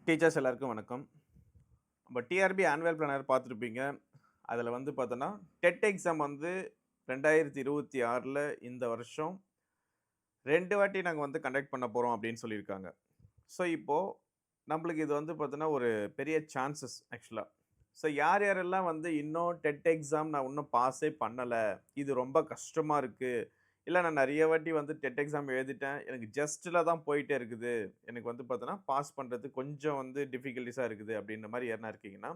Teachers எல்லாருக்கும் வணக்கம். நம்ம டிஆர்பி ஆனுவல் பிளானர் பார்த்துருப்பீங்க. அதில வந்து பார்த்தோன்னா, டெட் எக்ஸாம் வந்து 2026ல இந்த வருஷம் 2 வாட்டி நாங்க வந்து கண்டக்ட் பண்ண போறோம் அப்படின்னு சொல்லியிருக்காங்க. ஸோ, இப்போ நம்மளுக்கு இது வந்து பார்த்தோன்னா, ஒரு பெரிய சான்சஸ் ஆக்சுவலா. ஸோ, யார் யாரெல்லாம் வந்து இன்னும் டெட் எக்ஸாம் நான் இன்னும் பாஸே பண்ணல. இது ரொம்ப கஷ்டமா இருக்கு. இல்ல நான் நெறைய வாட்டி வந்து டெட் எக்ஸாம் எழுதிட்டேன். எனக்கு ஜஸ்ட்ல தான் போயிட்டே இருக்குது. எனக்கு வந்து பார்த்தோன்னா, பாஸ் பண்றது கொஞ்சம் வந்து டிஃபிகல்டீஸா இருக்குது அப்படின்ற மாரி யாருனா இருக்கீங்கன்னா,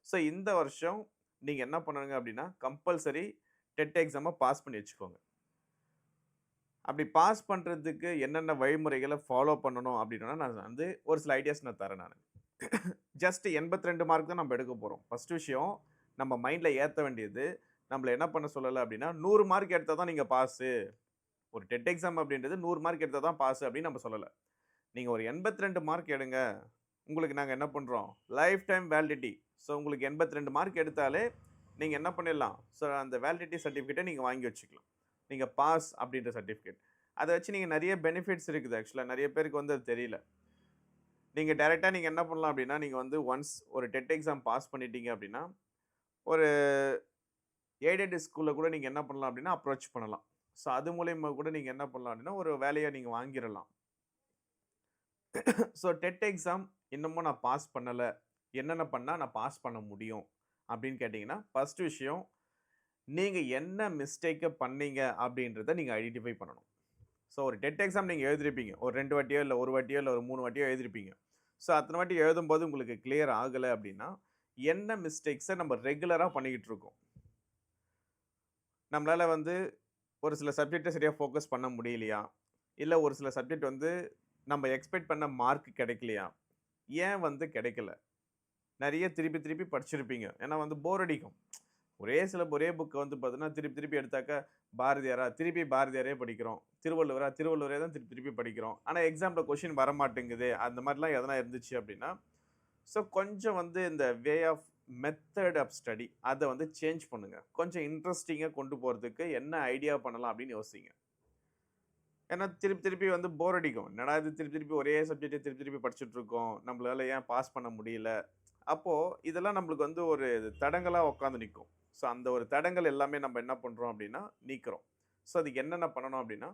ஸோ இந்த வருஷம் நீங்க என்ன பண்ணணுங்க அப்படின்னா, கம்பல்சரி டெட் எக்ஸாம பாஸ் பண்ணி வச்சுக்கோங்க. அப்படி பாஸ் பண்றதுக்கு என்னென்ன வழிமுறைகள ஃபாலோ பண்ணணும் அப்படின்னா, நான் வந்து ஒரு சில ஐடியாஸ் நான் தரேன் நானு. ஜஸ்ட் 82 மார்க் தான் நம்ம எடுக்க போறோம். ஃபர்ஸ்ட் விஷயம் நம்ம மைண்ட்ல ஏத்த வேண்டியது, நம்மள என்ன பண்ண சொல்லல அப்படின்னா, 100 மார்க் எடுத்தா தான் நீங்க பாஸு. ஒரு டெட் எக்ஸாம் அப்படின்றது 100 மார்க் எடுத்தா தான் பாஸ் அப்படின்னு நம்ம சொல்லல. நீங்க ஒரு 82 மார்க் எடுங்க. உங்களுக்கு நாங்க என்ன பண்றோம்? Life time validity. ஸோ உங்களுக்கு 82 மார்க் எடுத்தாலே, நீங்க என்ன பண்ணிடலாம்? ஸோ அந்த வேலிடிட்டி சர்டிஃபிகேட்ட நீங்க வாங்கி வச்சுக்கலாம். நீங்க பாஸ் அப்படின்ற சர்டிஃபிகேட். அத வச்சு நீங்க நெறைய பெனிஃபிட்ஸ் இருக்குது ஆக்சுவலா. நெறைய பேருக்கு வந்து அது தெரியல. நீங்க டைரக்ட்டா நீங்க என்ன பண்ணலாம் அப்படின்னா, நீங்க வந்து ஒன்ஸ் ஒரு டெட் எக்ஸாம் பாஸ் பண்ணிட்டீங்க அப்படின்னா, ஒரு எய்டட் ஸ்கூல்ல கூட நீங்க என்ன பண்ணலாம் அப்படின்னா, அப்ரோச் பண்ணலாம். ஸோ அது மூலியமா கூட நீங்க என்ன பண்ணலாம் அப்படின்னா, ஒரு வேலைய நீங்க வாங்கிரலாம். ஸோ டெட் எக்ஸாம் இன்னமும் நான் பாஸ் பண்ணல. என்னென்ன பண்ணா நான் பாஸ் பண்ண முடியும்? அப்படின்னு கேட்டீங்கன்னா, ஃபர்ஸ்ட் விஷயம் நீங்க என்ன மிஸ்டேக்க பண்ணீங்க அப்படின்றத நீங்க ஐடென்டிஃபை பண்ணணும். ஸோ ஒரு டெட் எக்ஸாம் நீங்க எழுதியிருப்பீங்க. ஒரு 2 வாட்டியோ, இல்ல 1 வாட்டியோ, இல்ல ஒரு 3 வாட்டியோ எழுதியிருப்பீங்க. ஸோ அத்தன வாட்டி எழுதும்போது உங்களுக்கு கிளியர் ஆகல அப்படின்னா, என்ன மிஸ்டேக்ஸ நம்ம ரெகுலரா பண்ணிக்கிட்டு இருக்கோம்? நம்மளால வந்து ஒரு சில சப்ஜெக்ட்ட சரியா ஃபோக்கஸ் பண்ண முடியலையா? இல்ல ஒரு சில சப்ஜெக்ட் வந்து நம்ம எக்ஸ்பெக்ட் பண்ண மார்க் கிடைக்கலையா? ஏன் வந்து கிடைக்கல? நெறைய திருப்பி திருப்பி படிச்சிருப்பீங்க. ஏன்னா வந்து போர் அடிக்கும். ஒரே புக்க வந்து பார்த்தீங்கன்னா, திருப்பி திருப்பி எடுத்தாக்கா, பாரதியாரா? திருப்பி பாரதியாரே படிக்கிறோம். திருவள்ளுவரா? திருவள்ளுவரே தான் திருப்பி திருப்பி படிக்கிறோம். ஆனா எக்ஸாம்ல கொஸ்டின் வரமாட்டேங்குதே! அந்த மாரிலாம் எதனா இருந்துச்சு அப்டின்னா, ஸோ கொஞ்சம் வந்து இந்த way of method of study அத வந்து சேஞ்ச் பண்ணுங்க. கொஞ்சம் இன்ட்ரஸ்டிங்கா கொண்டு போறதுக்கு என்ன ஐடியா பண்ணலாம் அப்டின்னு யோசிங்க. ஏன்னா திருப்பி திருப்பி வந்து போர் அடிக்கும். என்னடா இது திருப்பி திருப்பி ஒரே சப்ஜெக்ட்ட திருப்பி திருப்பி படிச்சுட்டு இருக்கோம். நம்மளால ஏன் பாஸ் பண்ண முடியல? அப்போ இதெல்லாம் நம்மளுக்கு வந்து ஒரு தடங்கலா உட்காந்து நிக்கும். ஸோ அந்த ஒரு தடங்கல் எல்லாமே நம்ம என்ன பண்றோம் அப்டின்னா, நீக்குறோம். ஸோ அதுக்கு என்னென்ன பண்ணணும் அப்டின்னா,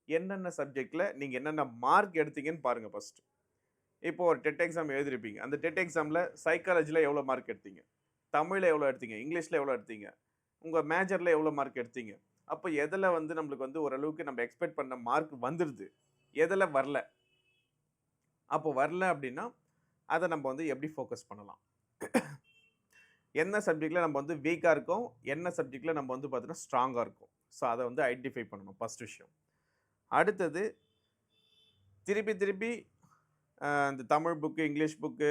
என்னென்ன சப்ஜெக்ட்ல நீங்க என்னென்ன மார்க் எடுத்தீங்கன்னு பாருங்க ஃபர்ஸ்ட். இப்போ ஒரு டெட் எக்ஸாம் எழுதியிருப்பீங்க. அந்த டெட் எக்ஸாம்ல சைக்காலஜில எவ்வளோ மார்க் எடுத்தீங்க? தமிழ்ல எவ்வளோ எடுத்தீங்க? இங்கிலீஷ்ல எவ்வளோ எடுத்தீங்க? உங்க மேஜர்ல எவ்வளோ மார்க் எடுத்தீங்க? அப்ப எதுல வந்து நம்மளுக்கு வந்து ஓரளவுக்கு நம்ம எக்ஸ்பெக்ட் பண்ண மார்க் வந்துருது? எதுல வரல? அப்போ வரல அப்டின்னா, அத நம்ம வந்து எப்படி ஃபோக்கஸ் பண்ணலாம்? என்ன சப்ஜெக்ட்ல நம்ம வந்து வீக்கா இருக்கோம்? என்ன சப்ஜெக்ட்ல நம்ம வந்து பார்த்தீங்கன்னா, ஸ்ட்ராங்கா இருக்கோம்? ஸோ அத வந்து ஐடென்டிஃபை பண்ணணும் ஃபர்ஸ்ட் விஷயம். அடுத்தது திருப்பி திருப்பி இந்த தமிழ் புக்கு, இங்கிலீஷ் புக்கு,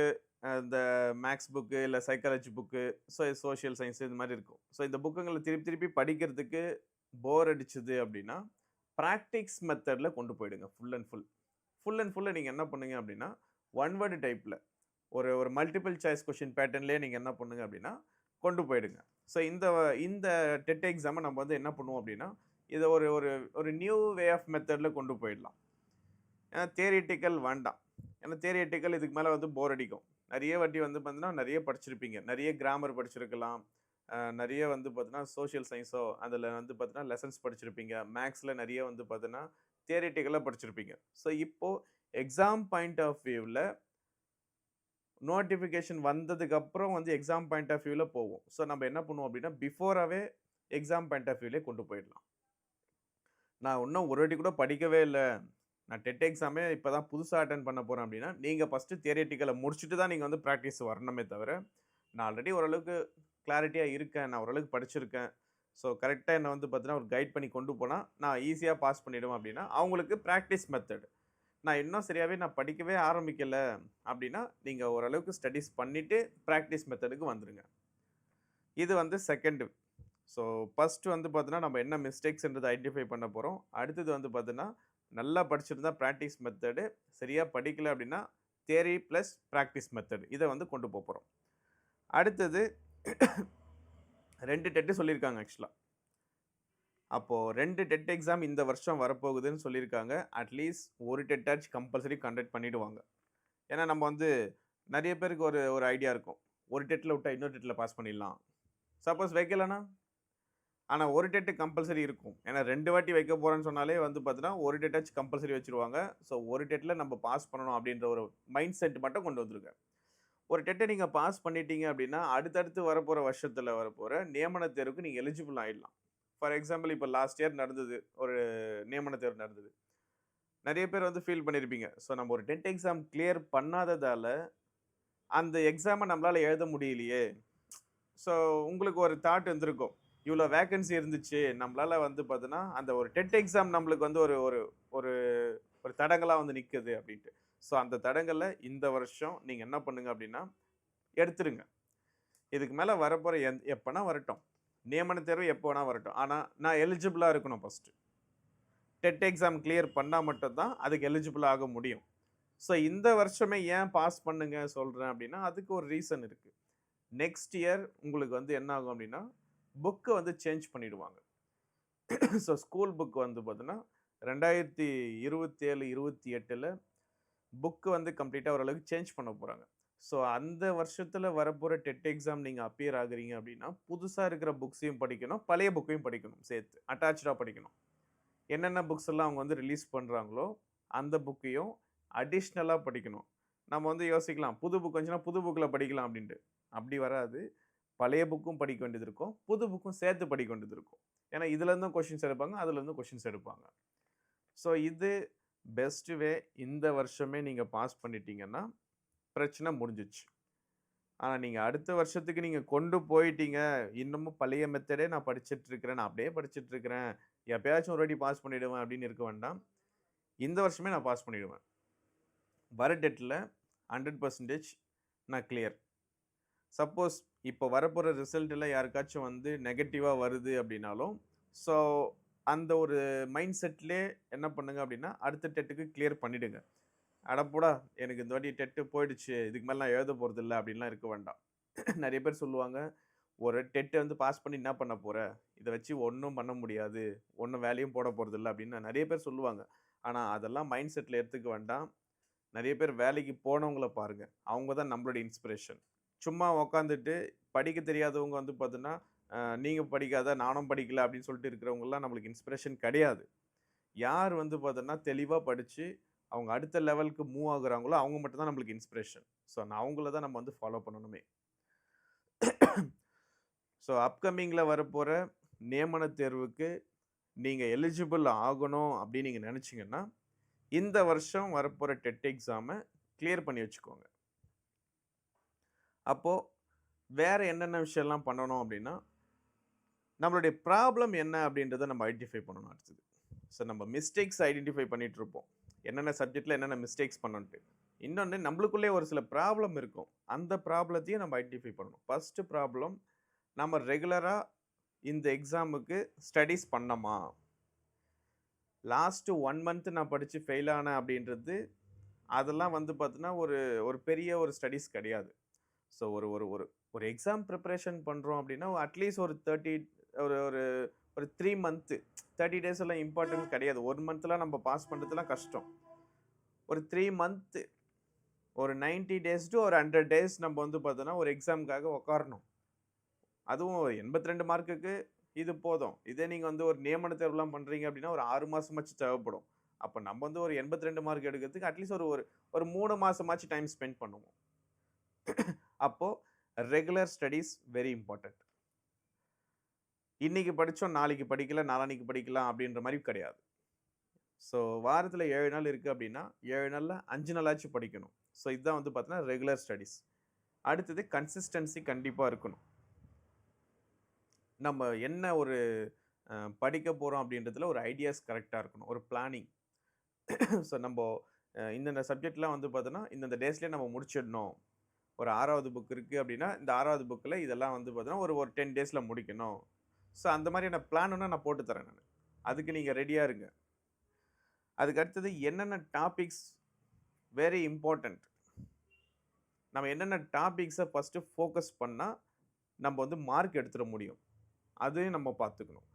இந்த மேத்ஸ் புக்கு, இல்ல சைக்காலஜி புக்கு, சோசியல் சயன்ஸ் இது மாரி இருக்கும். ஸோ இந்த புக்குங்கள திருப்பி திருப்பி படிக்கிறதுக்கு போர் அடிச்சுது அப்டின்னா, பிராக்டிஸ் மெத்தட்ல கொண்டு போயிடுங்க full and full. Full and ஃபுல்லா நீங்க என்ன பண்ணுங்க அப்டின்னா, ஒன் வேர்ட் டைப்ல ஒரு ஒரு மல்டிபிள் சாய்ஸ் கொஸ்டின் பேட்டர்ன்லயே நீங்க என்ன பண்ணுங்க அப்டின்னா, கொண்டு போயிடுங்க. ஸோ இந்த டெட் எக்ஸாம நம்ம வந்து என்ன பண்ணுவோம் அப்டின்னா, இத ஒரு ஒரு ஒரு நியூ வே ஆஃப் மெத்தட்ல கொண்டு போயிடலாம். ஏன்னா தியரிட்டிக்கல் வேண்டாம். ஏன்னா தியரிட்டிக்கல் இதுக்கு மேல வந்து போர் அடிக்கும். நெறைய வாட்டி வந்து பார்த்தீங்கன்னா, நெறைய படிச்சிருப்பீங்க. நெறைய கிராமர் படிச்சிருக்கலாம். நெறைய வந்து பார்த்தீங்கன்னா, சோசியல் சயன்ஸோ அதில வந்து பார்த்தீங்கன்னா, லெசன்ஸ் படிச்சிருப்பீங்க. மேத்ஸ்ல நெறைய வந்து பார்த்தீங்கன்னா, தியரிட்டிக்கலா படிச்சிருப்பீங்க. ஸோ இப்போ எக்ஸாம் பாயிண்ட் ஆஃப் வியூல நோட்டிஃபிகேஷன் வந்ததுக்கு அப்புறம் வந்து எக்ஸாம் பாயிண்ட் ஆஃப் வியூல போவோம். ஸோ நம்ம என்ன பண்ணுவோம் அப்டின்னா, பிஃபோராவே எக்ஸாம் பாயிண்ட் ஆஃப் வியூலயே கொண்டு போயிடலாம். நான் இன்னும் ஒரு வாட்டி கூட படிக்கவே இல்ல. நான் டெட் எக்ஸாமே இப்ப தான் புதுசா அட்டெண்ட் பண்ண போறேன் அப்டின்னா, நீங்க ஃபர்ஸ்ட்டு தியரிட்டிக்கல முடிச்சுட்டு தான் நீங்க வந்து பிராக்டிஸ் வரணுமே தவிர, நான் ஆல்ரெடி ஓரளவுக்கு கிளாரிட்டியா இருக்கேன். நான் ஓரளவுக்கு படிச்சிருக்கேன். ஸோ கரெக்ட்டா என்ன வந்து பார்த்தீங்கன்னா, ஒரு கைட் பண்ணி கொண்டு போனா, நான் ஈஸியா பாஸ் பண்ணிடுவேன் அப்டின்னா, அவங்களுக்கு பிராக்டிஸ் மெத்தட். நான் இன்னும் சரியாவே நான் படிக்கவே ஆரம்பிக்கல அப்டின்னா, நீங்க ஓரளவுக்கு ஸ்டடீஸ் பண்ணிட்டு பிராக்டிஸ் மெத்தடுக்கு வந்துருங்க. இது வந்து 2. ஸோ ஃபர்ஸ்ட் வந்து பார்த்தீங்கன்னா, நம்ம என்ன மிஸ்டேக்ஸ்ன்றத ஐடென்டிஃபை பண்ண போறோம். அடுத்தது வந்து பார்த்தீங்கன்னா, நல்லா படிச்சிருந்தா பிராக்டிஸ் மெத்தடு, சரியா படிக்கல அப்டின்னா, தியரி பிளஸ் பிராக்டிஸ் மெத்தட் இத வந்து கொண்டு போறோம். அடுத்தது 2 டெட் சொல்லியிருக்காங்க ஆக்சுவலா. அப்போ 2 டெட் எக்ஸாம் இந்த வருஷம் வரப்போகுதுன்னு சொல்லியிருக்காங்க. அட்லீஸ்ட் ஒரு டெட்டாச்சும் கம்பல்சரி கண்டக்ட் பண்ணிடுவாங்க. ஏன்னா நம்ம வந்து நெறைய பேருக்கு ஒரு ஒரு ஐடியா இருக்கும். ஒரு டெட்ல விட்டா இன்னொரு டெட்ல பாஸ் பண்ணிடலாம். சப்போஸ் வைக்கலன்னா? ஆனா ஒரு டெட் கம்பல்சரி இருக்கும். ஏன்னா 2 வாட்டி வைக்க போறேன்னு சொன்னாலே வந்து பார்த்தீங்கன்னா, ஒரு டெட்டாச்சும் கம்பல்சரி வச்சுருவாங்க. ஸோ ஒரு டெட்ல நம்ம பாஸ் பண்ணணும் அப்படின்ற ஒரு மைண்ட் செட் மட்டும் கொண்டு வந்துருங்க. ஒரு டெட்ட நீங்க பாஸ் பண்ணிட்டீங்க அப்படின்னா, அடுத்தடுத்து வரப்போற வருஷத்துல வரப்போற நியமன தேர்வுக்கு நீங்க எலிஜிபிள் ஆயிடலாம். ஃபார் எக்ஸாம்பிள் இப்ப லாஸ்ட் இயர் நடந்தது. ஒரு நியமன தேர்வு நடந்தது. நெறைய பேர் வந்து ஃபீல் பண்ணியிருப்பீங்க. ஸோ நம்ம ஒரு 10த் எக்ஸாம் கிளியர் பண்ணாததால, அந்த எக்ஸாம நம்மளால எழுத முடியலையே! ஸோ உங்களுக்கு ஒரு தாட் இருந்திருக்கும். இவ்ளோ வேக்கன்சி இருந்துச்சு. நம்மளால வந்து பார்த்தீங்கன்னா, அந்த ஒரு 10த் எக்ஸாம் நம்மளுக்கு வந்து ஒரு ஒரு ஒரு ஒரு தடங்கலா வந்து நிக்குது அப்டின்ட்டு. ஸோ அந்த தடங்கல இந்த வருஷம் நீங்க என்ன பண்ணுங்க அப்டின்னா, எடுத்துருங்க. இதுக்கு மேல வரப்போற எப்பனா வரட்டும். நியமன தேர்வு எப்போ வேணா வரட்டும். ஆனா நான் எலிஜிபிளா இருக்கணும் ஃபர்ஸ்ட்டு. டெட் எக்ஸாம் கிளியர் பண்ணா மட்டும் தான் அதுக்கு எலிஜிபிள் ஆக முடியும். ஸோ இந்த வருஷமே ஏன் பாஸ் பண்ணுங்க சொல்றேன் அப்டின்னா, அதுக்கு ஒரு ரீசன் இருக்கு. நெக்ஸ்ட் இயர் உங்களுக்கு வந்து என்ன ஆகும் அப்டின்னா, புக்க வந்து சேஞ்ச் பண்ணிடுவாங்க. ஸோ ஸ்கூல் புக் வந்து பார்த்தீங்கன்னா, 2027, 28ல புக் வந்து கம்ப்ளீட்டா ஓரளவுக்கு சேஞ்ச் பண்ண போறாங்க. ஸோ அந்த வருஷத்துல வரப்போற டெட் எக்ஸாம் நீங்க அப்பியர் ஆகுறீங்க அப்டின்னா, புதுசா இருக்கிற புக்ஸையும் படிக்கணும், பழைய புக்கையும் படிக்கணும் சேர்த்து. அட்டாச்டா படிக்கணும். என்னென்ன புக்ஸ் எல்லாம் அவங்க வந்து ரிலீஸ் பண்றாங்களோ, அந்த புக்கையும் அடிஷ்னலா படிக்கணும். நம்ம வந்து யோசிக்கலாம், புது புக் வந்துச்சுன்னா புது புக்ல படிக்கலாம் அப்டின்ட்டு. அப்டி வராது. பழைய புக்கும் படிக்க வேண்டியது இருக்கும். புது புக்கும் சேர்த்து படிக்க வேண்டியது இருக்கும். ஏன்னா இதுலருந்தும் கொஸ்டின்ஸ் எடுப்பாங்க, அதுலருந்தும் கொஸ்டின்ஸ் எடுப்பாங்க. ஸோ இது பெஸ்ட் வே. இந்த வருஷமே நீங்க பாஸ் பண்ணிட்டீங்கன்னா, பிரச்சனை முடிஞ்சுச்சு. ஆனா நீங்க அடுத்த வருஷத்துக்கு நீங்க கொண்டு போயிட்டீங்க. இன்னமும் பழைய மெத்தடே நான் படிச்சுட்டு இருக்கிறேன். நான் அப்படியே படிச்சுட்டு இருக்கிறேன். எப்பயாச்சும் ஒரு வாட்டி பாஸ் பண்ணிடுவேன் அப்படின்னு இருக்க வேண்டாம். இந்த வருஷமே நான் பாஸ் பண்ணிடுவேன். வர டெட்ல 100% நான் கிளியர். சப்போஸ் இப்போ வரப்போற ரிசல்ட்ல யாருக்காச்சும் வந்து நெகட்டிவா வருது அப்படின்னாலும், ஸோ அந்த ஒரு மைண்ட் செட்லயே என்ன பண்ணுங்க அப்படின்னா, அடுத்த டெட்டுக்கு கிளியர் பண்ணிடுங்க. "அட போடா! எனக்கு இந்த வாட்டி டெட்டு போயிடுச்சு. இதுக்கு மேல நான் எழுத போறதில்ல." அப்படின்லாம் இருக்க வேண்டாம். நெறைய பேர் சொல்லுவாங்க, "ஒரு டெட்ட வந்து பாஸ் பண்ணி என்ன பண்ண போற? இத வச்சு ஒண்ணும் பண்ண முடியாது. ஒண்ணும் வேலையும் போட போறதில்ல." அப்படின்னு நெறைய பேர் சொல்லுவாங்க. ஆனா அதெல்லாம் மைண்ட் செட்ல எடுத்துக்க வேண்டாம். நெறைய பேர் வேலைக்கு போனவங்கள பாருங்க. அவங்க தான் நம்மளோட இன்ஸ்பிரேஷன். சும்மா உட்காந்துட்டு படிக்க தெரியாதவங்க வந்து பார்த்தீங்கன்னா, நீங்க படிக்காத, நானும் படிக்கல அப்படின்னு சொல்லிட்டு இருக்கிறவங்கலாம் நம்மளுக்கு இன்ஸ்பிரேஷன் கிடையாது. யார் வந்து பார்த்தீங்கன்னா, தெளிவா படிச்சு அவங்க அடுத்த லெவலுக்கு மூவ் ஆகுறாங்களோ, அவங்க மட்டும் தான் நம்மளுக்கு இன்ஸ்பிரேஷன். ஸோ அவங்கள தான் நம்ம வந்து ஃபாலோ பண்ணணுமே. ஸோ அப்கமிங்ல வரப்போற நியமன தேர்வுக்கு நீங்க எலிஜிபிள் ஆகணும் அப்படின்னு நீங்க நெனச்சீங்கன்னா, இந்த வருஷம் வரப்போற டெட் எக்ஸாம கிளியர் பண்ணி வச்சுக்கோங்க. அப்போ வேற என்னென்ன விஷயம்லாம் பண்ணணும் அப்படின்னா, நம்மளுடைய ப்ராப்ளம் என்ன அப்படின்றத நம்ம ஐடென்டிஃபை பண்ணணும் அடுத்தது. ஸோ நம்ம மிஸ்டேக்ஸ் ஐடென்டிஃபை பண்ணிட்டு இருப்போம். என்னென்ன சப்ஜெக்ட்ல என்னென்ன மிஸ்டேக்ஸ் பண்ணோன்ட்டு. இன்னொன்னு நம்மளுக்குள்ளே ஒரு சில ப்ராப்ளம் இருக்கும். அந்த ப்ராப்ளத்தையும் நம்ம ஐடென்டிஃபை பண்ணணும். ஃபர்ஸ்ட் ப்ராப்ளம் நம்ம ரெகுலரா இந்த எக்ஸாமுக்கு ஸ்டடீஸ் பண்ணோமா? லாஸ்ட் 1 மந்த் நான் படிச்சு ஃபெயில் ஆனேன் அப்படின்றது, அதெல்லாம் வந்து பார்த்தீங்கன்னா, ஒரு ஒரு பெரிய ஒரு ஸ்டடீஸ் கிடையாது. ஸோ ஒரு ஒரு ஒரு ஒரு எக்ஸாம் ப்ரிப்பரேஷன் பண்றோம் அப்படின்னா, அட்லீஸ்ட் ஒரு 30 ஒரு ஒரு ஒரு 3 மந்த் 30 டேஸ் எல்லாம் இம்பார்ட்டன்ட் கிடையாது. 1 மந்த்லாம் நம்ம பாஸ் பண்றதுலாம் கஷ்டம். ஒரு 3 மந்த் ஒரு 90 டேஸ் டூ ஒரு 100 டேஸ் நம்ம வந்து பார்த்தோம்னா, ஒரு எக்ஸாம்க்காக உட்காரணும். அதுவும் 82 மார்க்குக்கு இது போதும். இதே நீங்க வந்து ஒரு நியமன தேர்வுலாம் பண்றீங்க அப்படின்னா, ஒரு 6 மாசமாச்சும் தேவைப்படும். அப்ப நம்ம வந்து ஒரு 82 மார்க் எடுக்கிறதுக்கு அட்லீஸ்ட் ஒரு ஒரு ஒரு 3 மாசமாச்சும் டைம் ஸ்பெண்ட் பண்ணுவோம். அப்போ ரெகுலர் ஸ்டடீஸ் வெரி இம்பார்ட்டன்ட். இன்னைக்கு படிச்சோம், நாளைக்கு படிக்கல, நாளான்னைக்கு படிக்கலாம் அப்படின்ற மாரி கிடையாது. ஸோ வாரத்துல 7 நாள் இருக்கு அப்படின்னா, 7 நாள்ல 5 நாளாச்சும் படிக்கணும். ஸோ இதுதான் வந்து பார்த்தீங்கன்னா ரெகுலர் ஸ்டடீஸ். அடுத்தது கன்சிஸ்டன்சி கண்டிப்பா இருக்கணும். நம்ம என்ன ஒரு படிக்க போறோம் அப்படின்றதுல ஒரு ஐடியாஸ் கரெக்ட்டா இருக்கணும். ஒரு பிளானிங். ஸோ நம்போ இந்தந்த சப்ஜெக்ட்லாம் வந்து பார்த்தோன்னா, இந்தந்த டேஸ்லயே நம்ம முடிச்சிடணும். ஒரு 6வது புக் இருக்கு அப்படின்னா, இந்த 6வது புக்ல இதெல்லாம் வந்து பார்த்தீங்கன்னா, ஒரு ஒரு 10 டேஸ்ல முடிக்கணும். ஸோ அந்த மாதிரியான பிளான் வேணா நான் போட்டு தரேன் நானு. அதுக்கு நீங்க ரெடியா இருங்க. அதுக்கு அடுத்தது என்னென்ன டாபிக்ஸ் வெரி இம்பார்ட்டன்ட். நம்ம என்னென்ன டாபிக்ஸ ஃபர்ஸ்ட்டு ஃபோக்கஸ் பண்ணா, நம்ம வந்து மார்க் எடுத்துற முடியும். அதையும் நம்ம பார்த்துக்கணும்.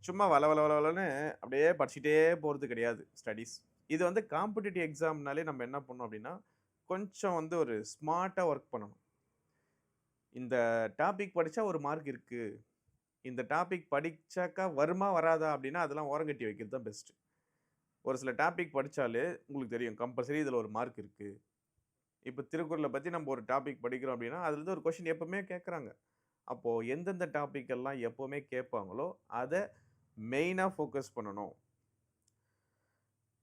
சும்மா வள வள வள வளன்னு அப்படியே படிச்சுட்டே போறது கிடையாது ஸ்டடீஸ். இது வந்து காம்படிட்டிவ் எக்ஸாம்னாலே நம்ம என்ன பண்ணணும் அப்படின்னா, கொஞ்சம் வந்து ஒரு ஸ்மார்ட்டா ஒர்க் பண்ணணும். இந்த டாபிக் படிச்சா ஒரு மார்க் இருக்கு. இந்த டாபிக் படிச்சாக்கா வருமா? வராதா? அப்படின்னா அதெல்லாம் ஓரங்கட்டி வைக்கிறது தான் பெஸ்ட். ஒரு சில டாபிக் படிச்சாலே உங்களுக்கு தெரியும். கம்பல்சரி இதுல ஒரு மார்க் இருக்கு. இப்ப திருக்குறள பத்தி நம்ம ஒரு டாபிக் படிக்கிறோம் அப்படின்னா, அதுலருந்து ஒரு கொஸ்டின் எப்பவுமே கேட்கறாங்க. அப்போ எந்தெந்த டாபிக் எல்லாம் எப்பவுமே கேட்பாங்களோ, அத மெயினா ஃபோக்கஸ் பண்ணணும்.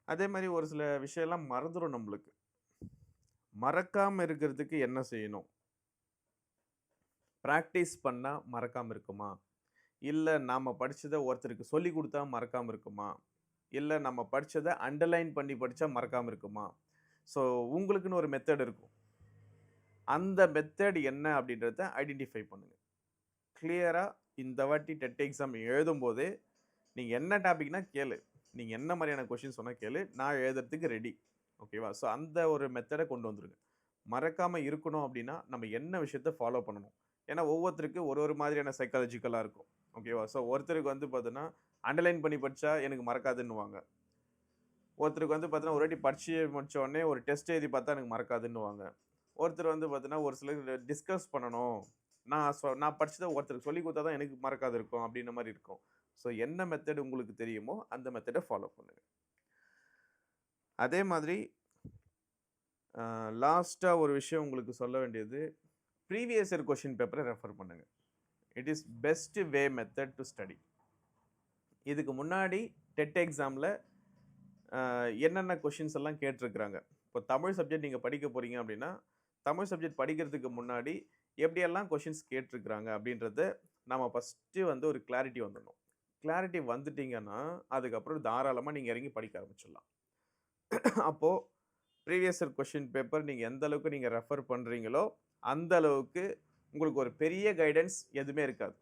அதே மாரி ஒரு சில விஷயம்லாம் மறந்துரும் நம்பளுக்கு. மறக்காம இருக்கிறதுக்கு என்ன செய்யணும்? பிராக்டிஸ் பண்ணா மறக்காம இருக்குமா? இல்ல நாம படிச்சத ஒருத்தருக்கு சொல்லிக் குடுத்தா மறக்காம இருக்குமா? இல்ல நம்ம படிச்சத அண்டர்லைன் பண்ணி படிச்சா மறக்காம இருக்குமா? ஸோ உங்களுக்குன்னு ஒரு மெத்தட் இருக்கும். அந்த மெத்தட் என்ன அப்படின்றத ஐடென்டிஃபை பண்ணுங்க. கிளியரா இந்த வாட்டி டெட் எக்ஸாம் எழுதும்போதே, நீங்க என்ன டாபிக்னா கேளு. நீங்க என்ன மாரியான கொஸ்டின் சொன்னா கேளு. நான் எழுதுறதுக்கு ரெடி. ஓகேவா? ஸோ அந்த ஒரு மெத்தட கொண்டு வந்துருங்க. மறக்காம இருக்கணும் அப்படின்னா, நம்ம என்ன விஷயத்த ஃபாலோ பண்ணணும்? ஏன்னா ஒவ்வொருத்தருக்கு ஒரு ஒரு மாதிரியான சைக்காலஜிக்கலா இருக்கும். ஓகேவா? ஸோ ஒருத்தருக்கு வந்து பார்த்தீங்கன்னா, அண்டர்லைன் பண்ணி படிச்சா எனக்கு மறக்காதுன்னுவாங்க. ஒருத்தருக்கு வந்து பார்த்தீங்கன்னா, ஒரு வாட்டி படிச்சு முடிச்ச உடனே ஒரு டெஸ்ட் எழுதி பார்த்தா எனக்கு மறக்காதுன்னுவாங்க. ஒருத்தர் வந்து பார்த்தீங்கன்னா, ஒரு சிலர் டிஸ்கஸ் பண்ணணும். நான் படிச்சத ஒருத்தருக்கு சொல்லிக் குடுத்தா தான் எனக்கு மறக்காது இருக்கும் அப்படின்ற மாரி இருக்கும். ஸோ என்ன மெத்தட் உங்களுக்கு தெரியுமோ, அந்த மெத்தட ஃபாலோ பண்ணுங்க. அதே மாதிரி லாஸ்ட்டா ஒரு விஷயம் உங்களுக்கு சொல்ல வேண்டியது, ப்ரீவியஸ் இயர் கொஸ்டின் பேப்பர ரெஃபர் பண்ணுங்க. It is best way method to study. இதுக்கு முன்னாடி டெட் எக்ஸாம்ல என்னென்ன கொஸ்டின்ஸ் எல்லாம் கேட்டிருக்கிறாங்க. இப்போ தமிழ் சப்ஜெக்ட் நீங்க படிக்க போறீங்க அப்படின்னா, தமிழ் சப்ஜெக்ட் படிக்கிறதுக்கு முன்னாடி எப்படியெல்லாம் கொஸ்டின்ஸ் கேட்டிருக்கிறாங்க அப்படின்றத நம்ம ஃபர்ஸ்ட்டு வந்து ஒரு கிளாரிட்டி வந்துடணும். கிளாரிட்டி வந்துட்டீங்கன்னா, அதுக்கப்புறம் தாராளமா நீங்க இறங்கி படிக்க ஆரம்பிச்சிடலாம். அப்போ ப்ரீவியஸ் இயர் கொஸ்டின் பேப்பர் நீங்க எந்த அளவுக்கு நீங்க ரெஃபர் பண்றீங்களோ, அந்த அளவுக்கு உங்களுக்கு ஒரு பெரிய கைடன்ஸ் எதுவுமே இருக்காது.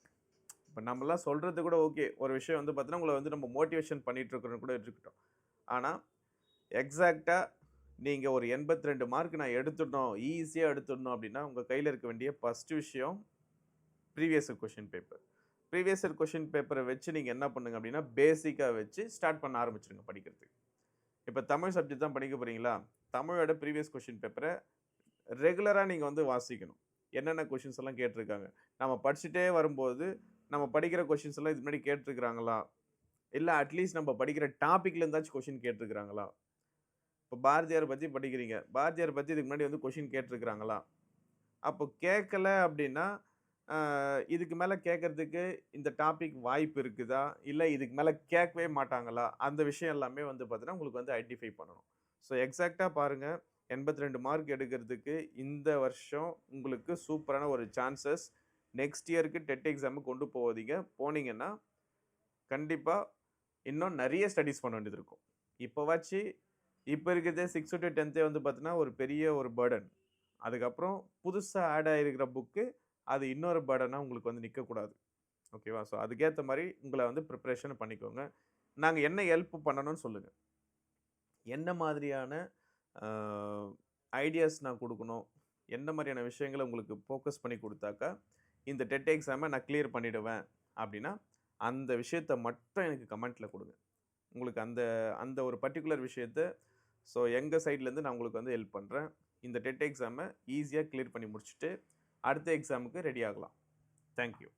இப்ப நம்மலாம் சொல்றது கூட ஓகே. ஒரு விஷயம் வந்து பார்த்தீங்கன்னா, உங்கள வந்து நம்ம மோட்டிவேஷன் பண்ணிட்டு இருக்கிறோம்னு கூட இருக்கட்டும். ஆனா, எக்ஸாக்ட்டா நீங்க ஒரு 82 மார்க் நான் எடுத்துடணும், ஈஸியா எடுத்துடணும் அப்டின்னா, உங்க கையில இருக்க வேண்டிய ஃபர்ஸ்ட் விஷயம் previous year question paper. Previous year question பேப்பர வச்சு நீங்க என்ன பண்ணுங்க அப்டின்னா, பேசிக்கா வச்சு ஸ்டார்ட் பண்ண ஆரம்பிச்சுருங்க படிக்கிறதுக்கு. இப்ப தமிழ் சப்ஜெக்ட் தான் படிக்க போறீங்களா? தமிழோட ப்ரீவியஸ் கொஸ்டின் பேப்பர ரெகுலரா நீங்க வந்து வாசிக்கணும். என்னென்ன கொஸ்டின்ஸ் எல்லாம் கேட்டிருக்காங்க. நம்ம படிச்சுட்டே வரும்போது, நம்ம படிக்கிற கொஸ்டின்ஸ் எல்லாம் இதுக்கு முன்னாடி கேட்டிருக்கிறாங்களா? இல்ல அட்லீஸ்ட் நம்ம படிக்கிற டாபிக்ல இருந்தாச்சும் கொஸ்டின் கேட்டிருக்கிறாங்களா? இப்ப பாரதியார் பத்தி படிக்கிறீங்க. பாரதியார் பத்தி இதுக்கு முன்னாடி வந்து கொஸ்டின் கேட்டிருக்கிறாங்களா? அப்போ கேட்கல அப்டின்னா, அ இதுக்கு மேல கேட்கறதுக்கு இந்த டாபிக் வாய்ப்பு இருக்குதா? இல்ல இதுக்கு மேல கேட்கவே மாட்டாங்களா? அந்த விஷயம் எல்லாமே வந்து பார்த்தீங்கன்னா, உங்களுக்கு வந்து ஐடென்டிஃபை பண்ணணும். ஸோ எக்ஸாக்ட்டா பாருங்க, 82 மார்க் எடுக்கிறதுக்கு இந்த வருஷம் உங்களுக்கு சூப்பரான ஒரு சான்சஸ். நெக்ஸ்ட் இயர்‌க்கு டெட் எக்ஸாமுக்கு கொண்டு போவதீங்க. போனீங்கன்னா, கண்டிப்பா இன்னும் நெறைய ஸ்டடீஸ் பண்ண வேண்டியது இருக்கும். இப்பவாச்சு இப்ப இருக்கிறதே 6 டூ 10 வந்து பார்த்தீங்கன்னா, ஒரு பெரிய ஒரு பர்டன். அதுக்கப்புறம் புதுசா ஆட் ஆயிருக்கிற புக்கு, அது இன்னொரு பர்டனா உங்களுக்கு வந்து நிக்கக்கூடாது. ஓகேவா? ஸோ அதுக்கேத்த மாரி உங்கள வந்து ப்ரிப்பரேஷன் பண்ணிக்கோங்க. நாங்க என்ன ஹெல்ப் பண்ணணும்னு சொல்லுங்க. என்ன மாதிரியான அ ஐடியாஸ் நான் குடுக்கணும்? என்ன மாரியான விஷயங்கள உங்களுக்கு ஃபோக்கஸ் பண்ணி குடுத்தாக்கா, இந்த டெட் எக்ஸாம நான் கிளியர் பண்ணிடுவேன் அப்டின்னா, அந்த விஷயத்த மட்டும் எனக்கு கமெண்ட்ல குடுங்க. உங்களுக்கு அந்த அந்த ஒரு பர்ட்டிகுலர் விஷயத்த எங்க சைட்லேருந்து நான் உங்களுக்கு வந்து ஹெல்ப் பண்றேன். இந்த டெட் எக்ஸாம ஈஸியா கிளியர் பண்ணி முடிச்சுட்டு, அடுத்த எக்ஸாமுக்கு ரெடி ஆகலாம். Thank you.